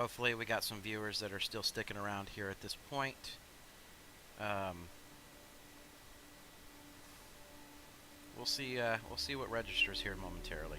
Hopefully we got some viewers that are still sticking around here at this point. We'll see. We'll see what registers here momentarily.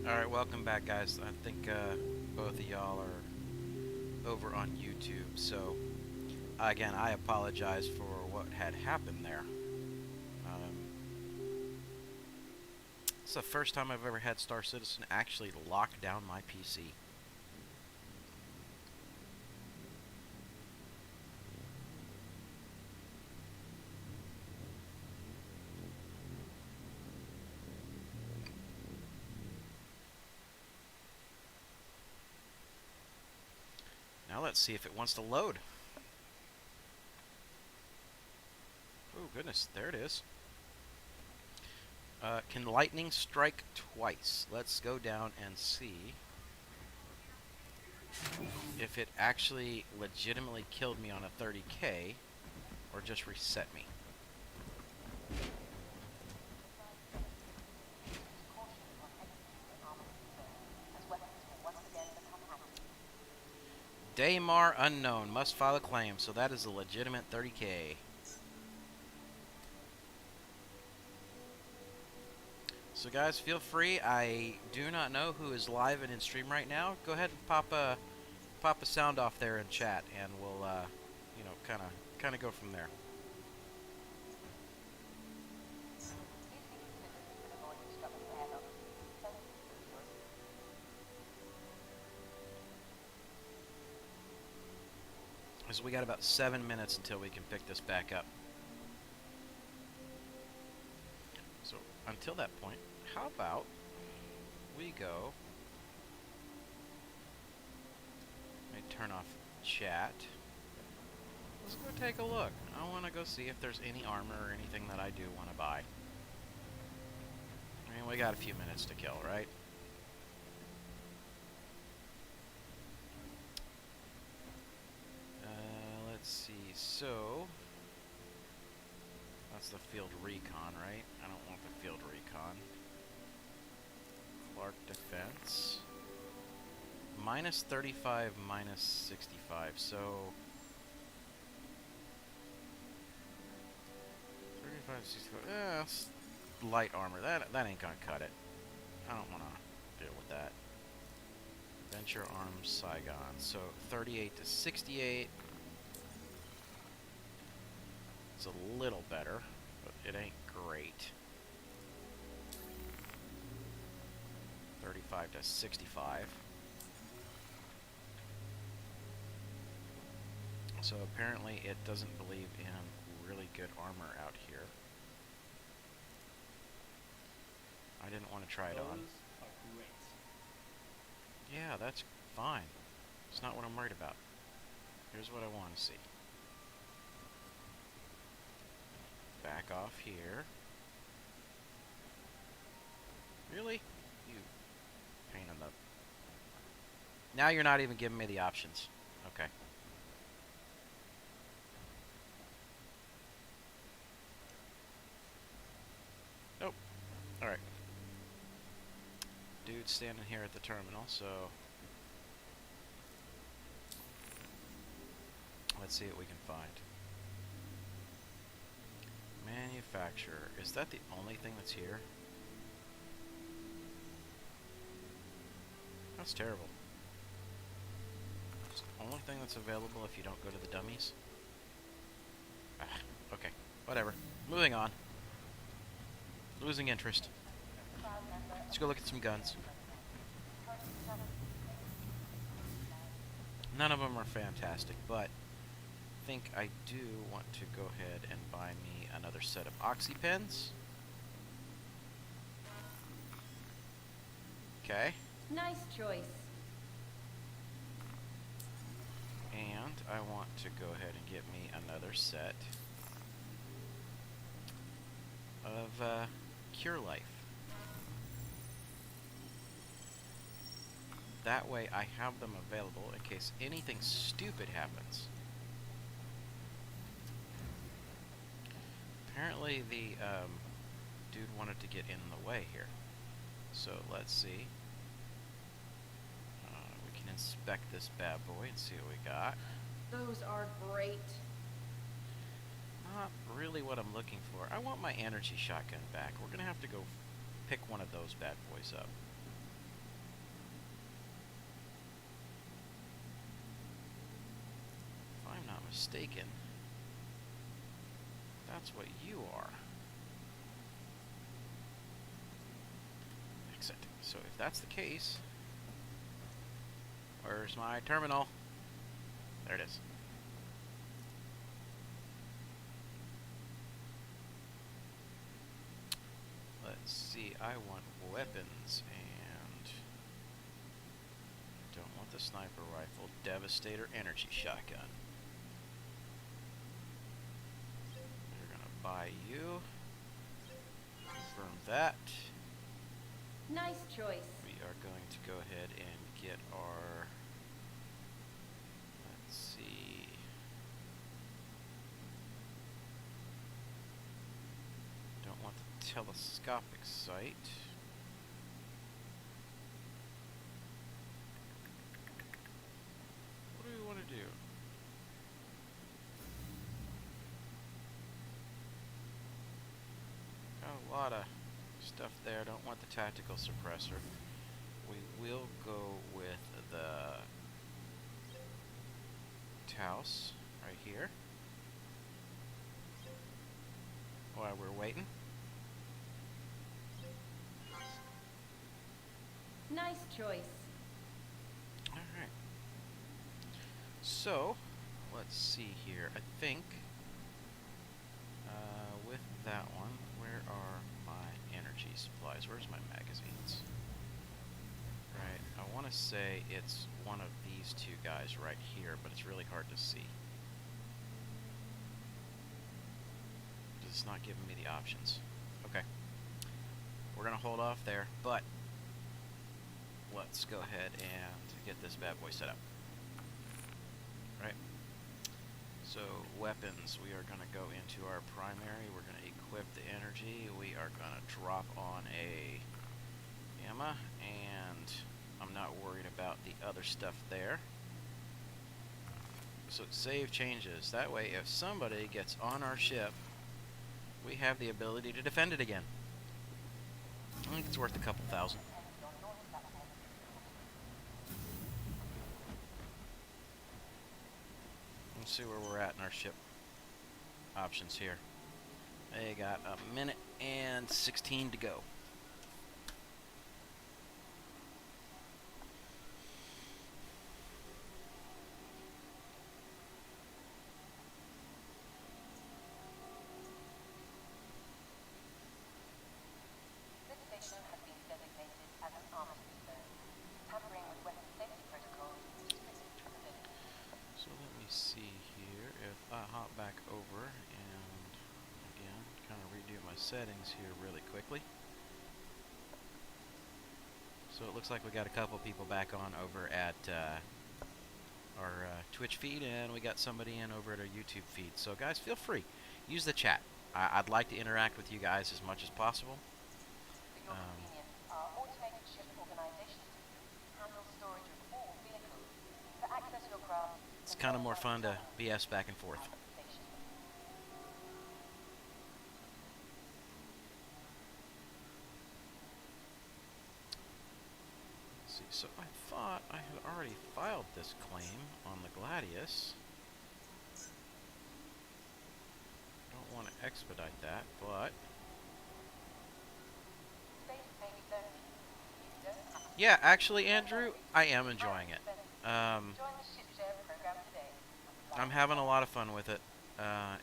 Alright, welcome back, guys. I think both of y'all are over on YouTube, so again, I apologize for what had happened there. It's the first time I've ever had Star Citizen actually lock down my PC. Now let's see if it wants to load. Oh goodness, there it is. Can lightning strike twice? Let's go down and see if it actually legitimately killed me on a 30K or just reset me. Daymar unknown. Must file a claim. So that is a legitimate 30K. So guys, feel free. I do not know who is live and in stream right now. Go ahead and pop a sound off there in chat, and we'll you know, kind of go from there. So we got about 7 minutes until we can pick this back up. So until that point, how about we go... Let me turn off chat. Let's go take a look. I want to go see if there's any armor or anything that I do want to buy. I mean, we got a few minutes to kill, right? Let's see. So that's the field recon, right? I don't want the field recon. Clark defense. Minus 35, minus 65. So 35, 65. Light armor. That ain't gonna cut it. I don't want to deal with that. Venture Arms Saigon. So 38 to 68. It's a little better, but it ain't great. 35 to 65. So apparently it doesn't believe in really good armor out here. I didn't want to try it on. Yeah, that's fine. It's not what I'm worried about. Here's what I want to see. Back off here. Really? You pain in the... Now you're not even giving me the options. Okay. dude standing here at the terminal, so let's see what we can find. Manufacturer. Is that the only thing that's here? That's terrible. It's the only thing that's available if you don't go to the dummies. Ah, okay, whatever. Moving on. Losing interest. Let's go look at some guns. None of them are fantastic, but I think I do want to go ahead and buy me another set of oxy pens. Okay. Nice choice. And I want to go ahead and get me another set of Cure Life. That way I have them available in case anything stupid happens. Apparently the dude wanted to get in the way here. So let's see. We can inspect this bad boy and see what we got. Those are great. Not really what I'm looking for. I want my energy shotgun back. We're gonna have to go pick one of those bad boys up. If I'm not mistaken, that's what you are. Exit. So if that's the case, where's my terminal? There it is. Let's see, I want weapons, and I don't want the sniper rifle, Devastator energy shotgun. We're gonna buy you. Confirm that. Nice choice. We are going to go ahead and get our, let's see, don't want the telescopic sight. What do we want to do? Got a lot of stuff there. Don't want the tactical suppressor. We will go with the Taos right here while we're waiting. Nice choice. Alright. So, let's see here. I think with that one, where are my energy supplies? Where's my magazines? Right, I want to say it's one of these two guys right here, but it's really hard to see. It's not giving me the options. Okay. We're going to hold off there, but let's go ahead and get this bad boy set up. Right. So, weapons, we are going to go into our primary. We're going to equip the energy. We are going to drop on a gamma, and I'm not worried about the other stuff there. So, save changes. That way, if somebody gets on our ship, we have the ability to defend it again. I think it's worth a couple thousand. Let's see where we're at in our ship options here. They got a minute and 16 to go. So let me see here if I hop back over and again kind of redo my settings here really quickly. So it looks like we got a couple people back on over at our Twitch feed, and we got somebody in over at our YouTube feed. So guys, feel free, use the chat. I'd like to interact with you guys as much as possible. It's kind of more fun to BS back and forth. Let's see, so I thought I had already filed this claim on the Gladius. Don't want to expedite that, but yeah, actually, Andrew, I am enjoying it. I'm having a lot of fun with it.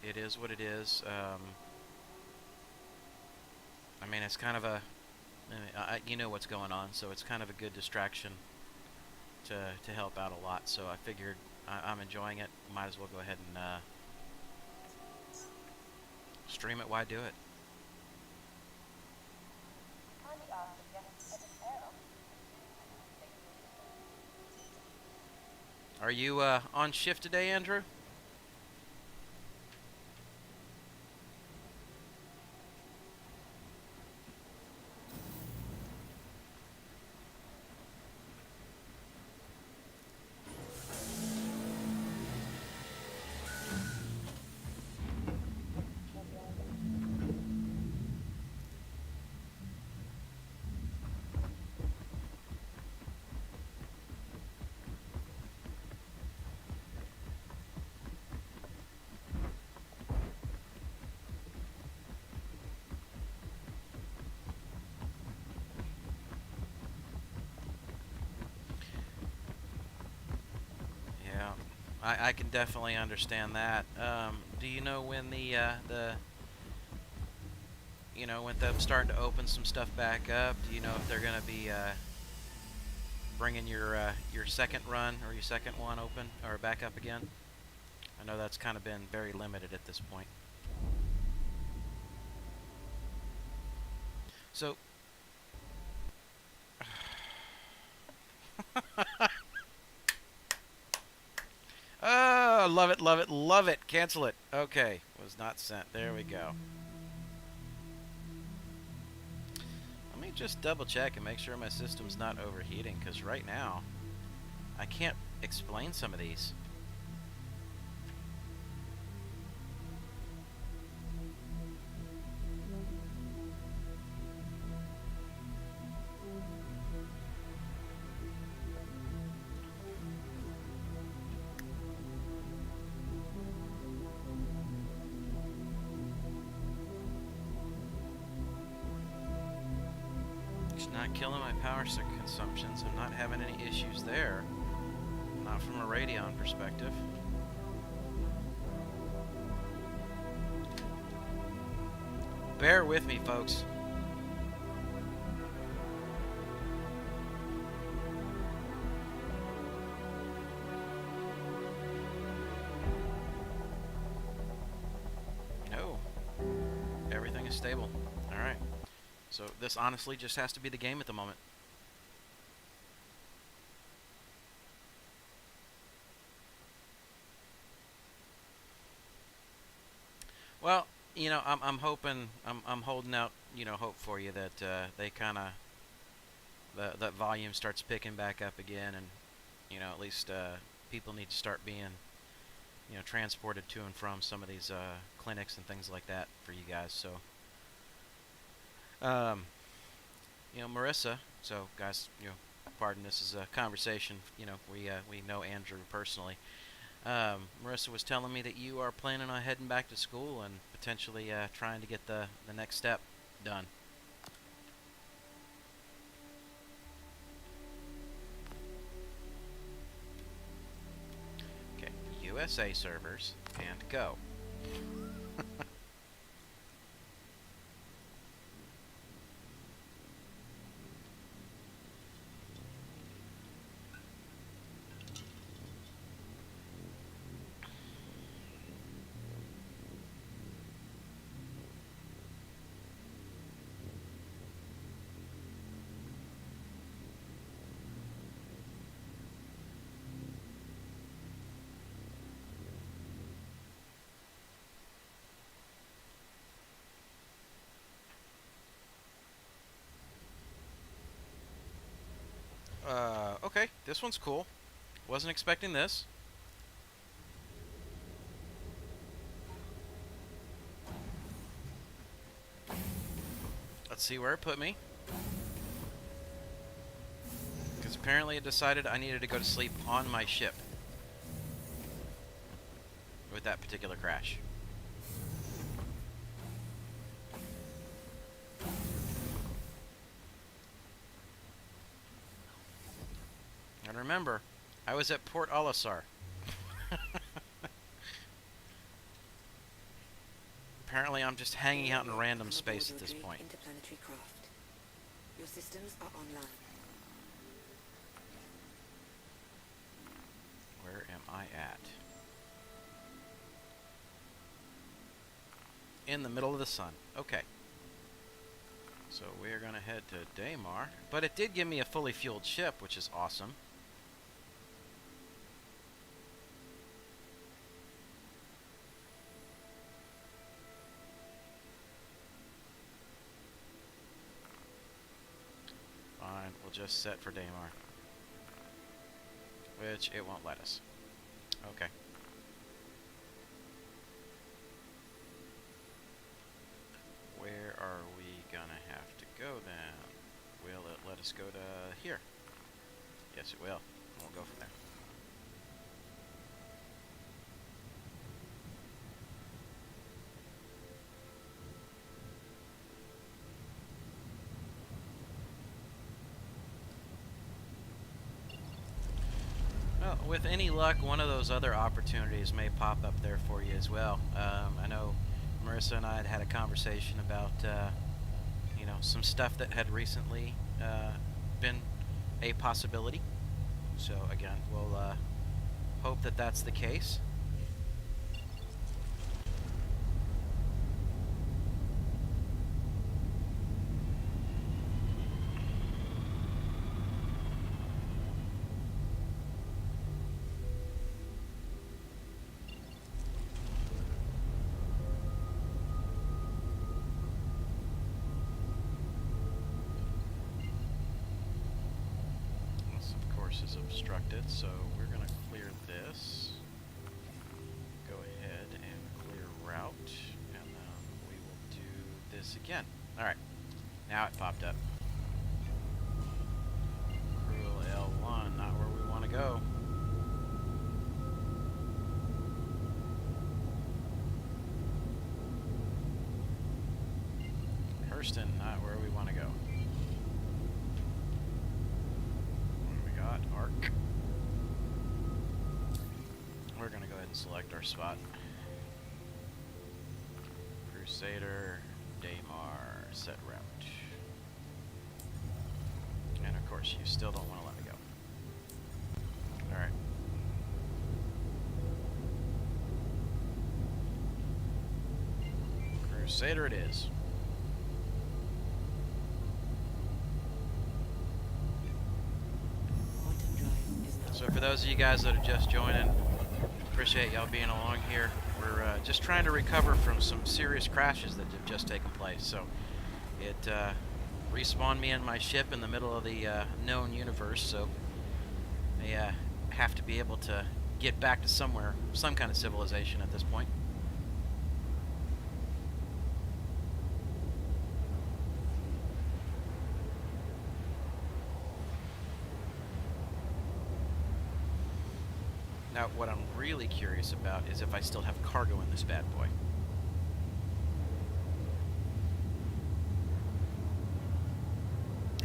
It is what it is. I mean, it's kind of a, you know what's going on, so it's kind of a good distraction to help out a lot. So I figured I'm enjoying it. Might as well go ahead and stream it. Why do it? Are you on shift today, Andrew? I can definitely understand that. Do you know when the you know, when them starting to open some stuff back up? Do you know if they're going to be bringing your second run or your second one open or back up again? I know that's kind of been very limited at this point. So. Oh, love it, love it, love it. Cancel it. Okay, was not sent. There we go. Let me just double check and make sure my system's not overheating, because right now I can't explain some of these. Not killing my power consumptions. I'm not having any issues there. Not from a Radeon perspective. Bear with me, folks. No. Everything is stable. All right. So this honestly just has to be the game at the moment. Well, you know, I'm hoping, I'm holding out, you know, hope for you that they kind of, that volume starts picking back up again, and you know, at least people need to start being, you know, transported to and from some of these clinics and things like that for you guys. So. You know, Marissa, so guys, you know, pardon, this is a conversation, you know, we know Andrew personally. Marissa was telling me that you are planning on heading back to school and potentially trying to get the next step done. Okay, USA servers, and go. Okay, this one's cool. Wasn't expecting this. Let's see where it put me. Because apparently it decided I needed to go to sleep on my ship with that particular crash. And remember, I was at Port Olisar. Apparently I'm just hanging out in random space at this point. Interplanetary craft. Your systems are online. Where am I at? In the middle of the sun. Okay. So we're going to head to Daymar. But it did give me a fully fueled ship, which is awesome. Fine, we'll just set for Daymar. Which it won't let us. Okay. Where are we gonna have to go then? Will it let us go to here? Yes, it will. We'll go from there. Well, with any luck, one of those other opportunities may pop up there for you as well. I know Marissa and I had a conversation about, you know, some stuff that had recently been a possibility. So again, we'll hope that that's the case. Is obstructed, so we're going to clear this. Go ahead and clear route, and then we will do this again. Alright, now it popped up. Cruel L1, not where we want to go. Hurston, not where we want to go. Arc. We're gonna go ahead and select our spot. Crusader, Daymar, set route. And of course, you still don't want to let me go. Alright. Crusader it is. So for those of you guys that are just joining, appreciate y'all being along here. We're just trying to recover from some serious crashes that have just taken place. So it respawned me in my ship in the middle of the known universe, so I have to be able to get back to somewhere, some kind of civilization at this point. Now, what I'm really curious about is if I still have cargo in this bad boy.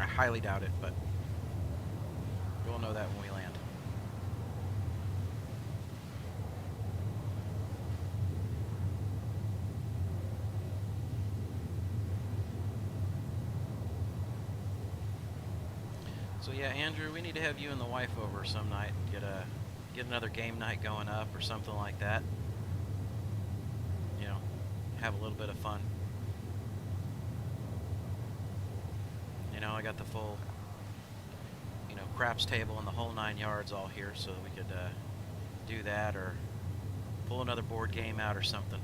I highly doubt it, but we'll know that when we land. So yeah, Andrew, we need to have you and the wife over some night and get another game night going up or something like that. You know, have a little bit of fun. You know, I got the full, you know, craps table and the whole 9 yards all here, so that we could do that or pull another board game out or something.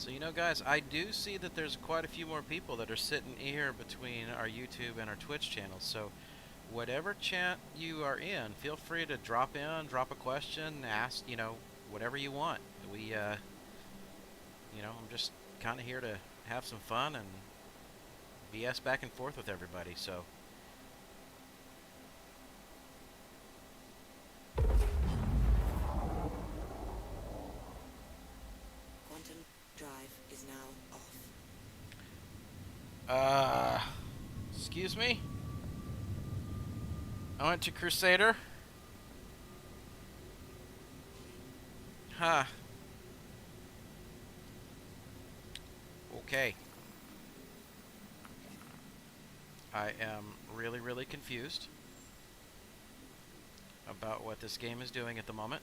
So, you know, guys, I do see that there's quite a few more people that are sitting here between our YouTube and our Twitch channels. So, whatever chat you are in, feel free to drop in, drop a question, ask, you know, whatever you want. We, you know, I'm just kind of here to have some fun and BS back and forth with everybody, so. Quantum drive is now off. Excuse me? I went to Crusader. Huh. Okay. I am really, really confused about what this game is doing at the moment.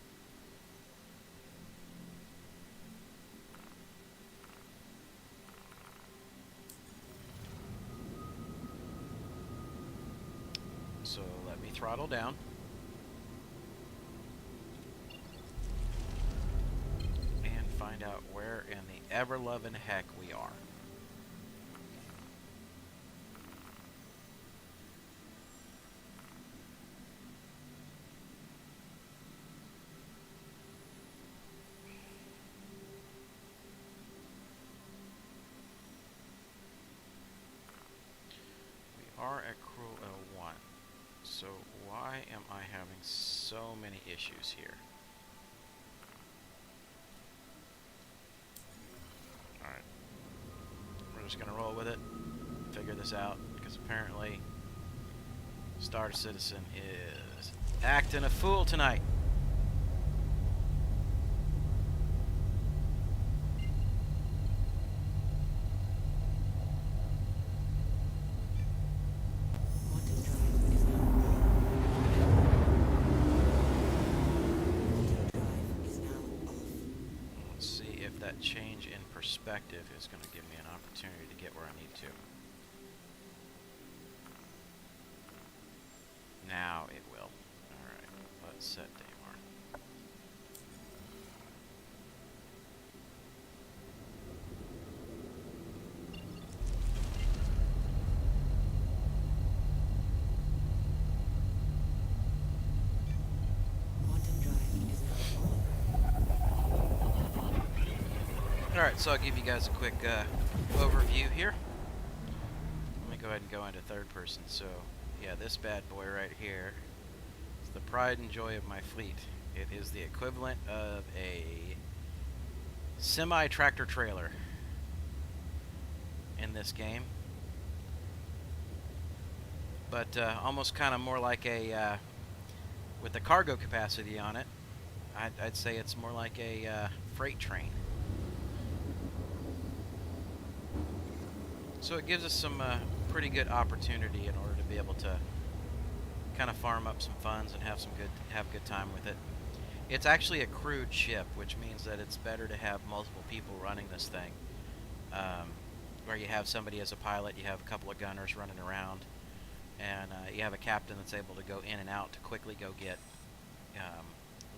So let me throttle down. And find out where in the ever-loving heck we are. We are at Cruel L1. So why am I having so many issues here? Alright. We're just gonna roll with it, figure this out, because apparently Star Citizen is acting a fool tonight. Quantum drive is now on. Quantum drive is now off. Let's see if that change in perspective is going to give me an opportunity to get where I need to. Now it will. Alright, let's set Daymar. Quantum drive is now on. Alright, so I'll give you guys a quick overview here. Let me go ahead and go into third person. So, yeah, this bad boy right here is the pride and joy of my fleet. It is the equivalent of a semi-tractor trailer in this game. But almost kind of more like a, with the cargo capacity on it, I'd say it's more like a freight train. So it gives us some pretty good opportunity in order to be able to kind of farm up some funds and have a good time with it. It's actually a crewed ship, which means that it's better to have multiple people running this thing. Where you have somebody as a pilot, you have a couple of gunners running around, and you have a captain that's able to go in and out to quickly go get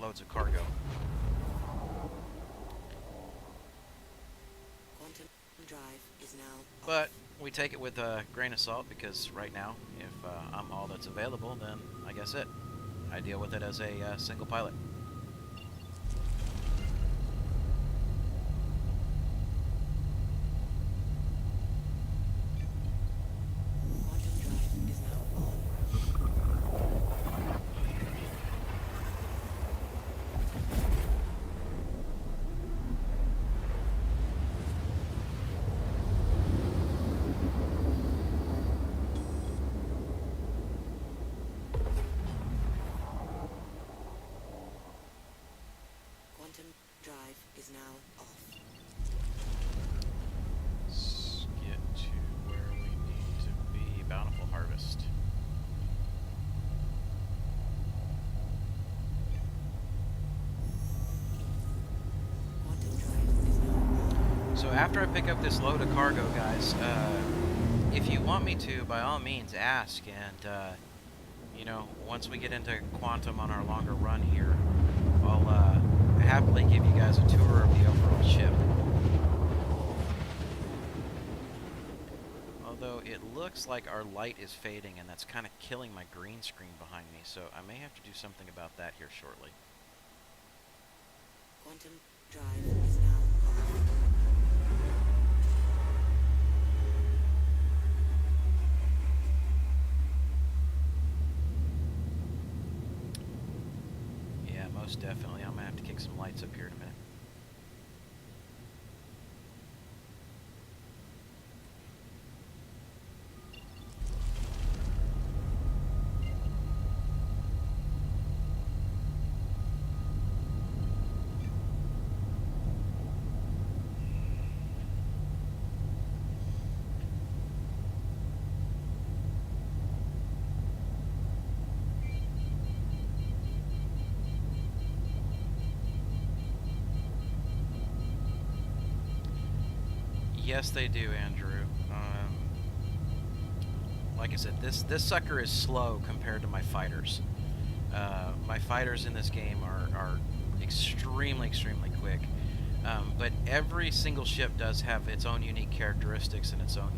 loads of cargo. Quantum drive is now off. But we take it with a grain of salt, because right now, if I'm all that's available, then I guess I deal with it as a single pilot. Quantum drive is now on. Quantum drive is now off. Let's get to where we need to be. Bountiful Harvest. Quantum drive is now on. So after I pick up this load of cargo, guys, if you want me to, by all means, ask. And, you know, once we get into Quantum on our longer run here, I'll happily give you guys a tour of the overall ship. it looks like our light is fading, and that's kind of killing my green screen behind me, so I may have to do something about that here shortly. Quantum drive is now off. Yeah, most definitely. I'm gonna have to kick some lights up here in a minute. Yes, they do, Andrew. Like I said, this sucker is slow compared to my fighters. My fighters in this game are extremely quick. But every single ship does have its own unique characteristics and its own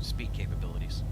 speed capabilities.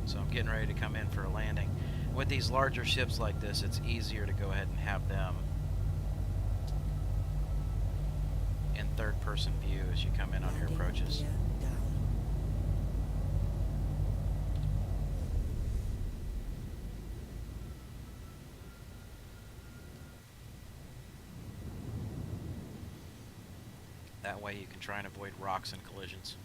So I'm getting ready to come in for a landing. With these larger ships like this, it's easier to go ahead and have them in third-person view as you come in on your approaches. Gear down. That way you can try and avoid rocks and collisions.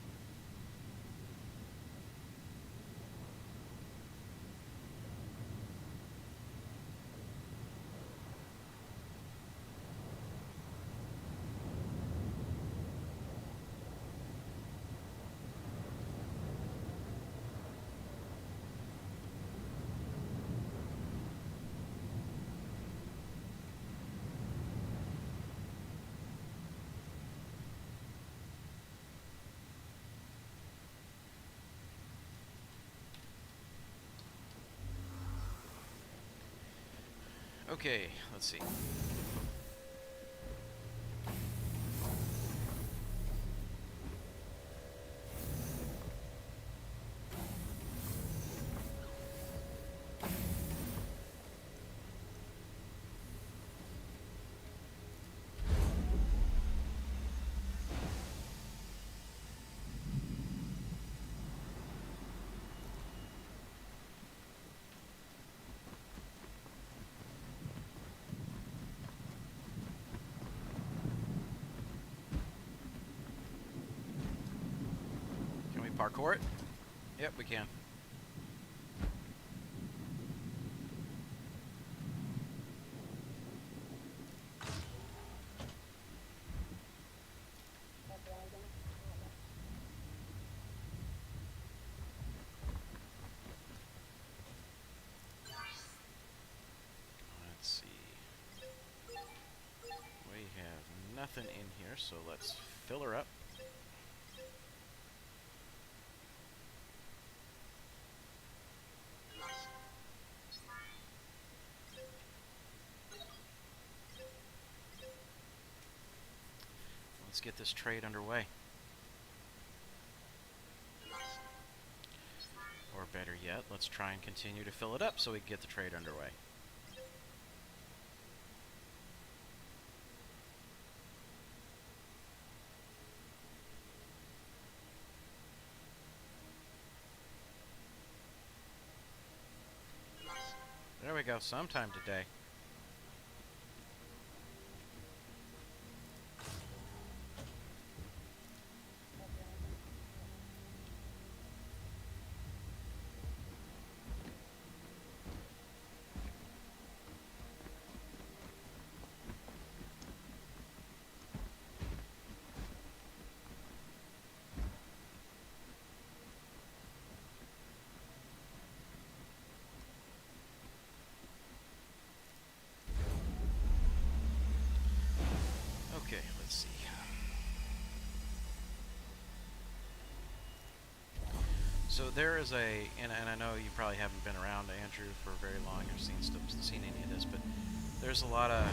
Okay, let's see. Parkour it? Yep, we can. Let's see. We have nothing in here, so let's fill her up. Let's get this trade underway. Or better yet, let's try and continue to fill it up so we can get the trade underway. There we go, sometime today. So there is and I know you probably haven't been around Andrew for very long or seen any of this, but there's a lot of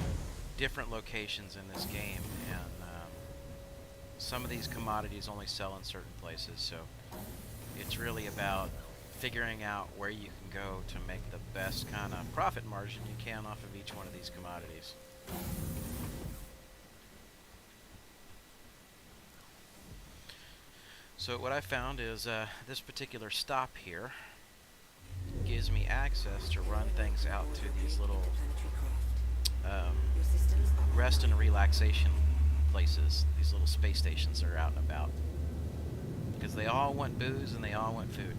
different locations in this game, and some of these commodities only sell in certain places, so it's really about figuring out where you can go to make the best kind of profit margin you can off of each one of these commodities. So what I found is this particular stop here gives me access to run things out to these little rest and relaxation places, these little space stations that are out and about. Because they all want booze and they all want food.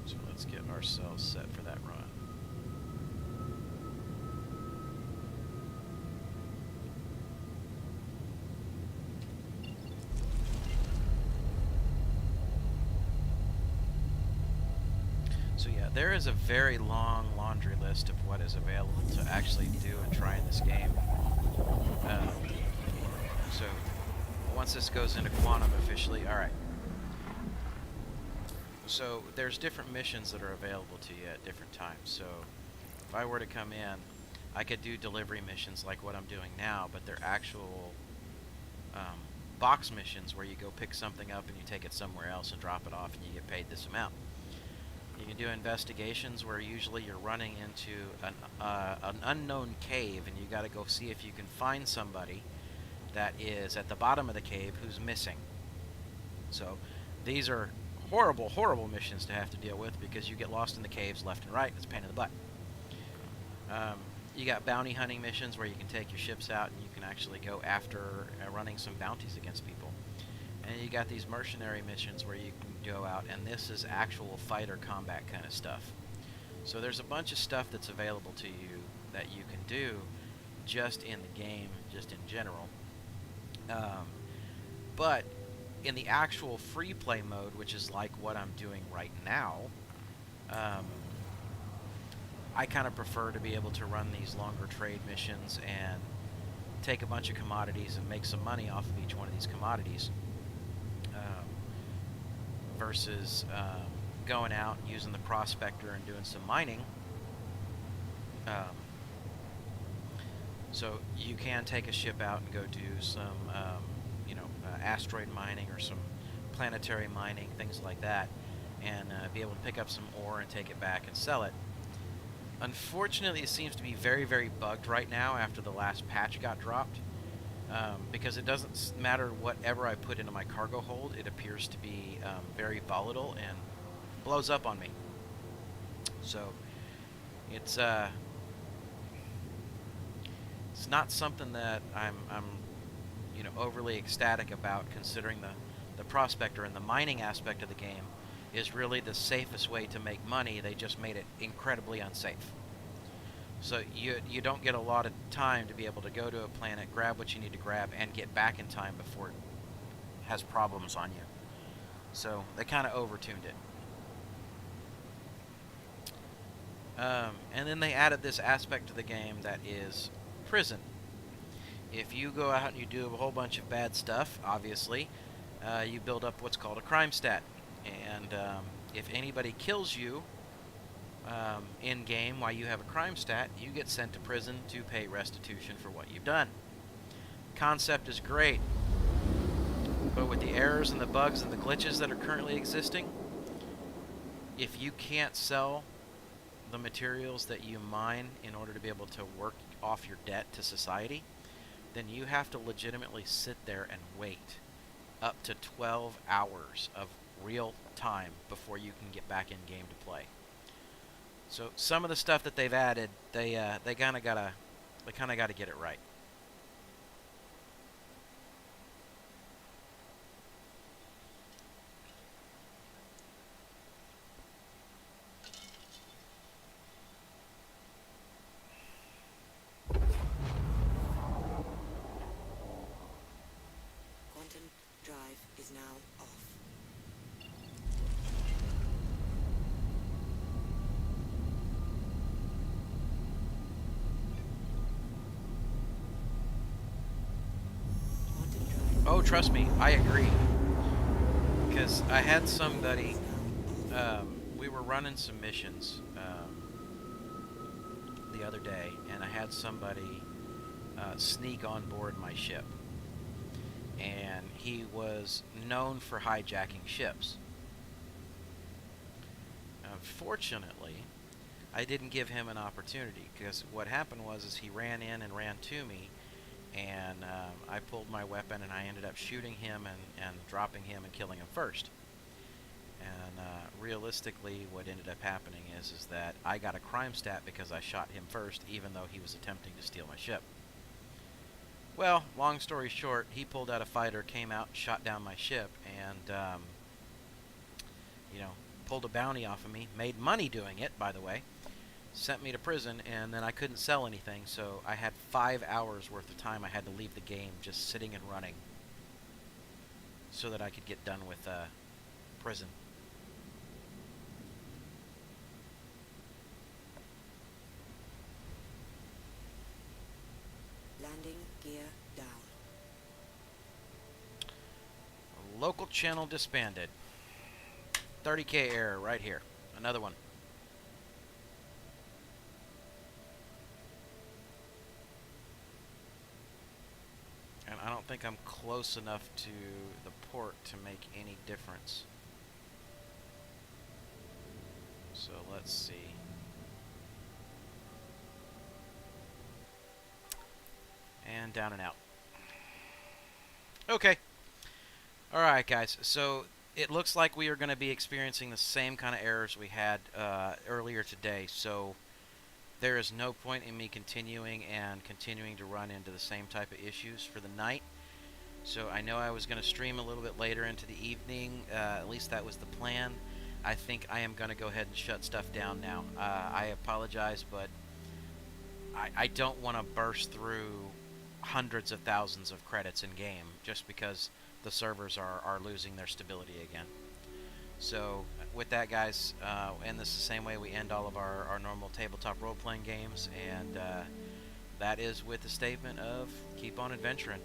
So let's get ourselves set for that run. So yeah, there is a very long laundry list of what is available to actually do and try in this game. So once this goes into quantum officially, alright. So there's different missions that are available to you at different times. So if I were to come in, I could do delivery missions like what I'm doing now, but they're actual box missions where you go pick something up and you take it somewhere else and drop it off and you get paid this amount. You can do investigations where usually you're running into an unknown cave and you got to go see if you can find somebody that is at the bottom of the cave who's missing. So these are horrible, horrible missions to have to deal with because you get lost in the caves left and right. It's a pain in the butt. You got bounty hunting missions where you can take your ships out and you can actually go after running some bounties against people. And you got these mercenary missions where you can go out, and this is actual fighter combat kind of stuff. So there's a bunch of stuff that's available to you that you can do just in the game, just in general. But in the actual free play mode, which is like what I'm doing right now, I kind of prefer to be able to run these longer trade missions and take a bunch of commodities and make some money off of each one of these commodities. Versus going out and using the prospector and doing some mining. So you can take a ship out and go do some, asteroid mining or some planetary mining, things like that, and be able to pick up some ore and take it back and sell it. Unfortunately, it seems to be very, very bugged right now after the last patch got dropped. Because it doesn't matter whatever I put into my cargo hold, it appears to be very volatile and blows up on me. So it's not something that I'm overly ecstatic about, considering the prospector and the mining aspect of the game is really the safest way to make money. They just made it incredibly unsafe. So you don't get a lot of time to be able to go to a planet, grab what you need to grab, and get back in time before it has problems on you. So they kind of overtuned it. And then they added this aspect to the game that is prison. If you go out and you do a whole bunch of bad stuff, obviously, you build up what's called a crime stat. And if anybody kills you in-game while you have a crime stat, you get sent to prison to pay restitution for what you've done. Concept is great, but with the errors and the bugs and the glitches that are currently existing, if you can't sell the materials that you mine in order to be able to work off your debt to society, then you have to legitimately sit there and wait up to 12 hours of real time before you can get back in game to play. So some of the stuff that they've added, they kind of gotta get it right. is now off. Wanted drive Oh, trust me, I agree. Because I had somebody, is now off. we were running some missions the other day, and I had somebody sneak on board my ship. And he was known for hijacking ships. Unfortunately, I didn't give him an opportunity, because what happened was is he ran in and ran to me, and I pulled my weapon and I ended up shooting him and dropping him and killing him first. And realistically, what ended up happening is that I got a crime stat because I shot him first, even though he was attempting to steal my ship. Well, long story short, he pulled out a fighter, came out, shot down my ship, and pulled a bounty off of me. Made money doing it, by the way. Sent me to prison, and then I couldn't sell anything, so I had 5 hours worth of time I had to leave the game just sitting and running so that I could get done with prison. Landing gear down. Local channel disbanded. 30K error right here. Another one. And I don't think I'm close enough to the port to make any difference. So let's see. And down and out. Okay. Alright, guys. So it looks like we are going to be experiencing the same kind of errors we had earlier today. So there is no point in me continuing to run into the same type of issues for the night. So I know I was going to stream a little bit later into the evening. At least that was the plan. I think I am going to go ahead and shut stuff down now. I apologize, but I don't want to burst through hundreds of thousands of credits in game just because the servers are losing their stability again. So with that, guys, end this the same way we end all of our normal tabletop role-playing games, and that is with the statement of keep on adventuring.